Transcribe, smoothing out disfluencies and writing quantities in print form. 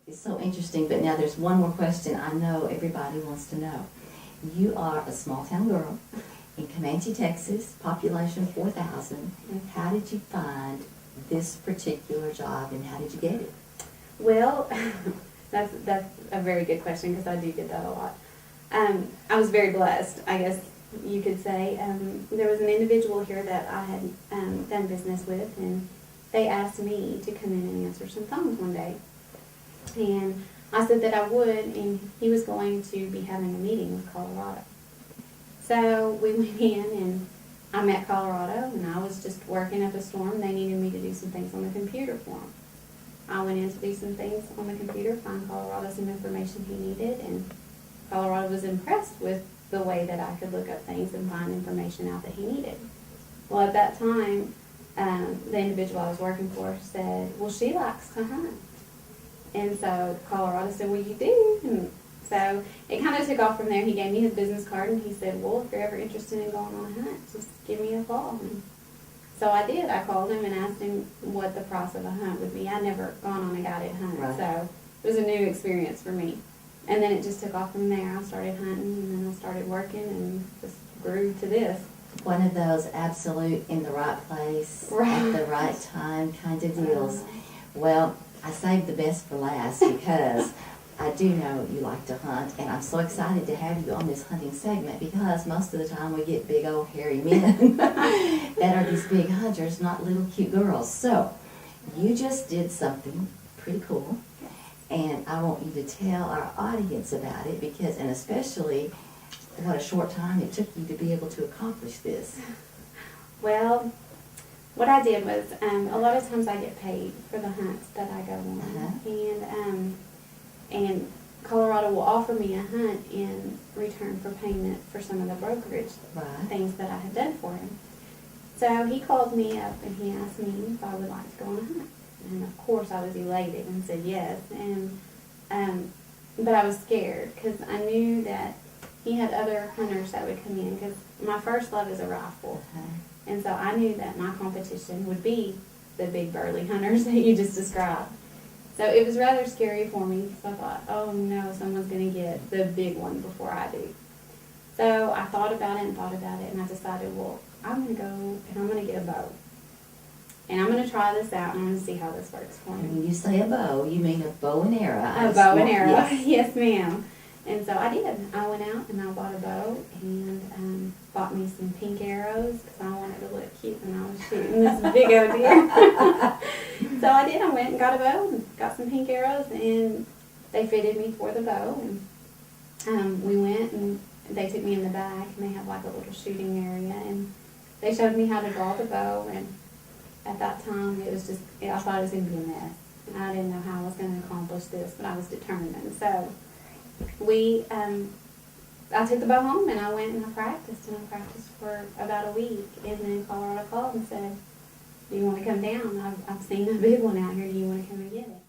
It's so interesting, but now there's one more question I know everybody wants to know. You are a small town girl in Comanche, Texas, population 4,000. How did you find this particular job and how did you get it? Well, that's a very good question because I do get that a lot. I was very blessed, I guess you could say. There was an individual here that I had done business with, and they asked me to come in and answer some phones one day. And I said that I would, and he was going to be having a meeting with Colorado. So we went in, and I met Colorado, and I was just working up a storm. They needed me to do some things on the computer for them. I went in to do some things on the computer, find Colorado some information he needed, and Colorado was impressed with the way that I could look up things and find information out that he needed. Well, at that time, the individual I was working for said, well, she likes to hunt. And so Colorado said, well, you do. And so it kind of took off from there. He gave me his business card, and he said, well, if you're ever interested in going on a hunt, just give me a call. And so I did. I called him and asked him what the price of a hunt would be. I'd never gone on a guided hunt, right. So it was a new experience for me. And then it just took off from there. I started hunting, and then I started working, and just grew to this. One of those absolute in the right place, at the right time kind of deals. Well, I saved the best for last because I do know you like to hunt, and I'm so excited to have you on this hunting segment because most of the time we get big old hairy men that are these big hunters, not little cute girls. So you just did something pretty cool, and I want you to tell our audience about it because, and especially what a short time it took you to be able to accomplish this. Well, what I did was, a lot of times I get paid for the hunts that I go on, and Colorado will offer me a hunt in return for payment for some of the brokerage things that I had done for him. So he called me up and he asked me if I would like to go on a hunt, and of course I was elated and said yes. And but I was scared because I knew that he had other hunters that would come in because my first love is a rifle. And so I knew that my competition would be the big burly hunters that you just described. So it was rather scary for me because I thought, oh no, someone's going to get the big one before I do. So I thought about it and I decided, well, I'm going to go and I'm going to get a bow. And I'm going to try this out and I'm going to see how this works for me. When you say a bow, you mean a bow and arrow. A bow and arrow, yes ma'am. And so I did. I went out and I bought a bow and bought me some pink arrows because I wanted to look cute when I was shooting this big old deer. So I did. I went and got a bow and got some pink arrows, and they fitted me for the bow. And we went and they took me in the back, and they had like a little shooting area, and they showed me how to draw the bow. And at that time, it was just, I thought it was going to be a mess. I didn't know how I was going to accomplish this, but I was determined. So I took the bow home and I went and I practiced for about a week, and then Colorado called and said, do you want to come down? I've seen a big one out here, do you want to come and get it?